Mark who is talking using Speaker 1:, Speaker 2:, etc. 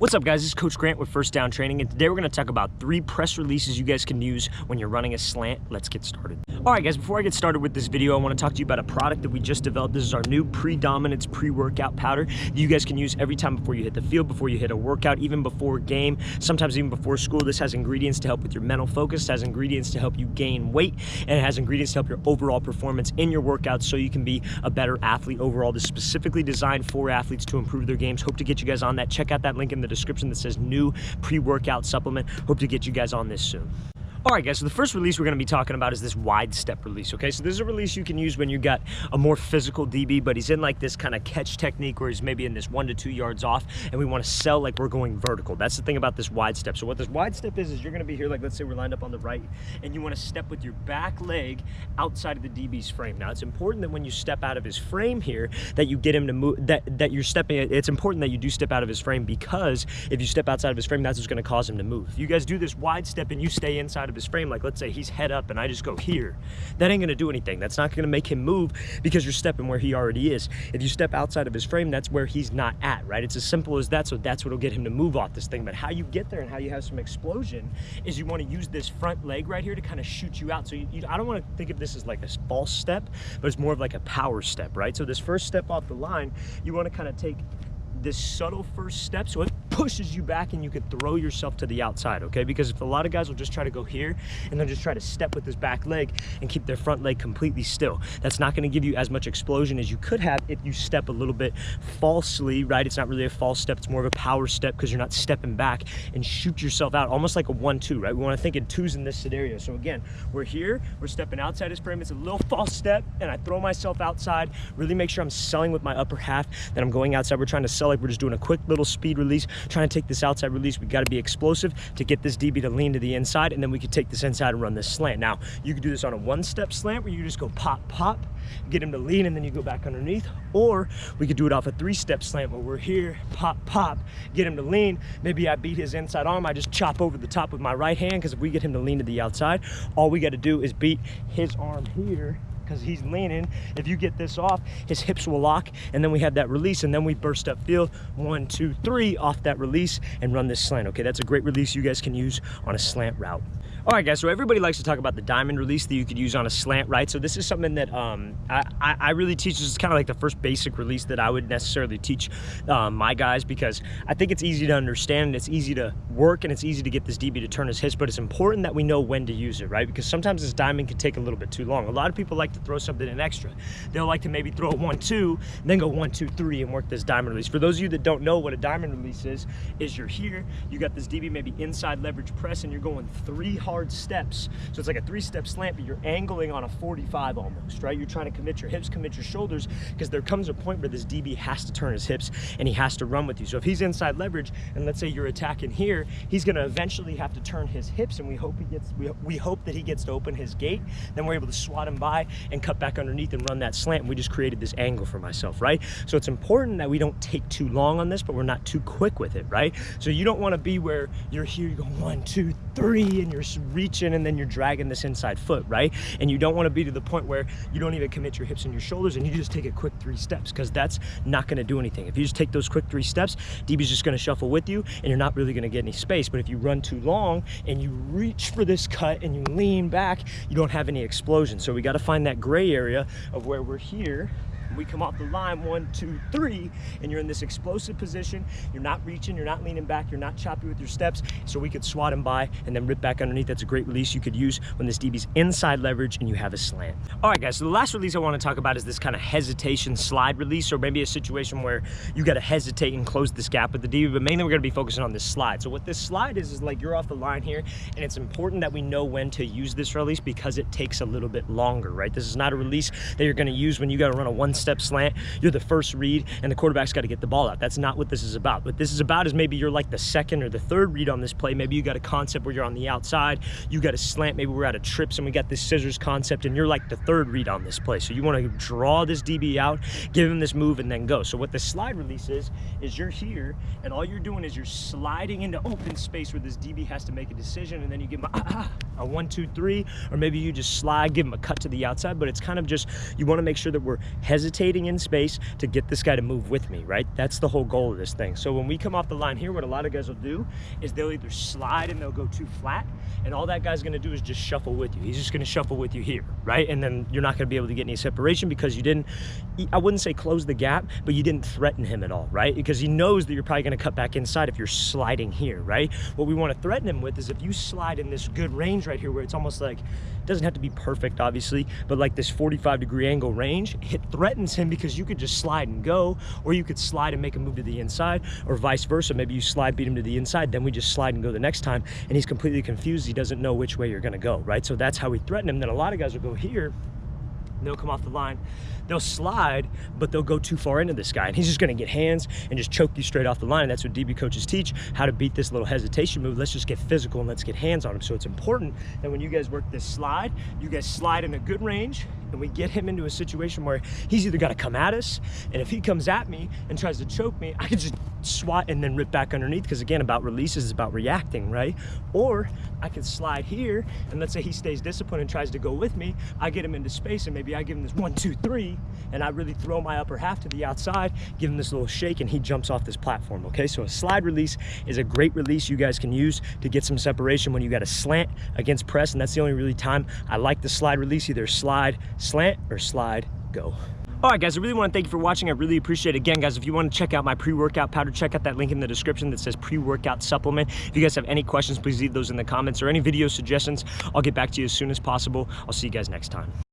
Speaker 1: What's up, guys? This is Coach Grant with First Down Training, and today we're going to talk about 3 press releases you guys can use when you're running a slant. Let's get started. Alright guys, before I get started with this video, I want to talk to you about a product that we just developed. This is our new pre-dominance pre-workout powder that you guys can use every time before you hit the field, before you hit a workout, even before game, sometimes even before school. This has ingredients to help with your mental focus, it has ingredients to help you gain weight, and it has ingredients to help your overall performance in your workouts so you can be a better athlete overall. This is specifically designed for athletes to improve their games. Hope to get you guys on that. Check out that link in the description that says new pre-workout supplement. Hope to get you guys on this soon. Alright guys, so the first release we're going to be talking about is this wide step release, okay? So this is a release you can use when you got a more physical DB, but he's in like this kind of catch technique where he's maybe in this 1 to 2 yards off, and we want to sell like we're going vertical. That's the thing about this wide step. So what this wide step is you're going to be here, like let's say we're lined up on the right, and you want to step with your back leg outside of the DB's frame. Now it's important that when you step out of his frame here, that you get him to move, that you're stepping, it's important that you do step out of his frame, because if you step outside of his frame, that's what's going to cause him to move. If you guys do this wide step and you stay inside of his frame, like let's say he's head up and I just go here, that ain't gonna do anything. That's not gonna make him move because you're stepping where he already is. If you step outside of his frame, that's where he's not at, right? It's as simple as that. So that's what'll get him to move off this thing. But how you get there and how you have some explosion is you want to use this front leg right here to kind of shoot you out. So I don't want to think of this as like a false step, but it's more of like a power step, right? So this first step off the line, you want to kind of take this subtle first step so it pushes you back and you could throw yourself to the outside, okay? Because if a lot of guys will just try to go here and then just try to step with his back leg and keep their front leg completely still, that's not going to give you as much explosion as you could have if you step a little bit falsely, right? It's not really a false step, it's more of a power step because you're not stepping back and shoot yourself out, almost like a 1-2, right? We want to think in twos in this scenario. So again, we're here, we're stepping outside his frame, it's a little false step, and I throw myself outside, really make sure I'm selling with my upper half, then I'm going outside. We're trying to sell like we're just doing a quick little speed release, trying to take this outside release. We got to be explosive to get this DB to lean to the inside, and then we could take this inside and run this slant. Now you could do this on a 1-step slant where you just go pop pop, get him to lean, and then you go back underneath, or we could do it off a 3-step slant where we're here, pop pop, get him to lean. Maybe I beat his inside arm, I just chop over the top with my right hand, because if we get him to lean to the outside, all we got to do is beat his arm here because he's leaning. If you get this off, his hips will lock, and then we have that release, and then we burst up field 1, 2, 3 off that release and run this slant. Okay, that's a great release you guys can use on a slant route. All right guys, so everybody likes to talk about the diamond release that you could use on a slant, right? So this is something that I really teach. This is kind of like the first basic release that I would necessarily teach my guys, because I think it's easy to understand and it's easy to work and it's easy to get this DB to turn his hips, but it's important that we know when to use it, right? Because sometimes this diamond can take a little bit too long. A lot of people like to throw something in extra. They'll like to maybe throw a 1-2, then go 1, 2, 3 and work this diamond release. For those of you that don't know what a diamond release is you're here, you got this DB maybe inside leverage press, and you're going 3 hard steps. So it's like a 3-step slant, but you're angling on a 45 almost, right? You're trying to commit your hips, commit your shoulders, because there comes a point where this DB has to turn his hips and he has to run with you. So if he's inside leverage, and let's say you're attacking here, he's going to eventually have to turn his hips, and we hope that he gets to open his gate. Then we're able to swat him by and cut back underneath and run that slant, and we just created this angle for myself, right? So it's important that we don't take too long on this, but we're not too quick with it, right? So you don't want to be where you're here, you go 1, 2, 3, and you're reaching and then you're dragging this inside foot, right? And you don't want to be to the point where you don't even commit your hips and your shoulders and you just take a quick 3 steps, because that's not going to do anything. If you just take those quick 3 steps, DB's just going to shuffle with you and you're not really going to get any space. But if you run too long and you reach for this cut and you lean back, you don't have any explosion. So we got to find that gray area of where we're here. We come off the line 1, 2, 3, and you're in this explosive position. You're not reaching, you're not leaning back, you're not choppy with your steps, so we could swat him by and then rip back underneath. That's a great release you could use when this DB's inside leverage and you have a slant. All right guys, so the last release I want to talk about is this kind of hesitation slide release, or maybe a situation where you got to hesitate and close this gap with the DB, but mainly we're going to be focusing on this slide. So what this slide is like you're off the line here, and it's important that we know when to use this release because it takes a little bit longer, right? This is not a release that you're going to use when you got to run a 1-step slant, you're the first read, and the quarterback's got to get the ball out. That's not what this is about. What this is about is maybe you're like the 2nd or the 3rd read on this play. Maybe you got a concept where you're on the outside, you got a slant, maybe we're out of trips and we got this scissors concept, and you're like the 3rd read on this play. So you want to draw this DB out, give him this move, and then go. So what the slide release is you're here, and all you're doing is you're sliding into open space where this DB has to make a decision, and then you give him a 1, 2, 3, or maybe you just slide, give him a cut to the outside. But it's kind of just, you want to make sure that we're hesitating hesitating in space to get this guy to move with me, right? That's the whole goal of this thing. So when we come off the line here, what a lot of guys will do is they'll either slide and they'll go too flat, and all that guy's gonna do is just shuffle with you. He's just gonna shuffle with you here, right? And then you're not gonna be able to get any separation because you didn't, I wouldn't say close the gap, but you didn't threaten him at all, right? Because he knows that you're probably gonna cut back inside if you're sliding here, right? What we wanna threaten him with is if you slide in this good range right here where it's almost like, it doesn't have to be perfect obviously, but like this 45-degree angle range, it threatens him because you could just slide and go, or you could slide and make him move to the inside, or vice versa. Maybe you slide, beat him to the inside, then we just slide and go the next time, and he's completely confused. He doesn't know which way you're gonna go, right? So that's how we threaten him. Then a lot of guys will go here, they'll come off the line, they'll slide, but they'll go too far into this guy, and he's just gonna get hands and just choke you straight off the line. And that's what DB coaches teach, how to beat this little hesitation move. Let's just get physical and let's get hands on him. So it's important that when you guys work this slide, you guys slide in a good range, and we get him into a situation where he's either gotta come at us, and if he comes at me and tries to choke me, I can just swat and then rip back underneath, because again, about releases is about reacting, right? Or I can slide here, and let's say he stays disciplined and tries to go with me, I get him into space, and maybe I give him this 1, 2, 3, and I really throw my upper half to the outside, give him this little shake, and he jumps off this platform, okay? So a slide release is a great release you guys can use to get some separation when you got a slant against press, and that's the only really time I like the slide release, either slide, slant, or slide, go. All right, guys, I really want to thank you for watching. I really appreciate it. Again, guys, if you want to check out my pre-workout powder, check out that link in the description that says pre-workout supplement. If you guys have any questions, please leave those in the comments, or any video suggestions. I'll get back to you as soon as possible. I'll see you guys next time.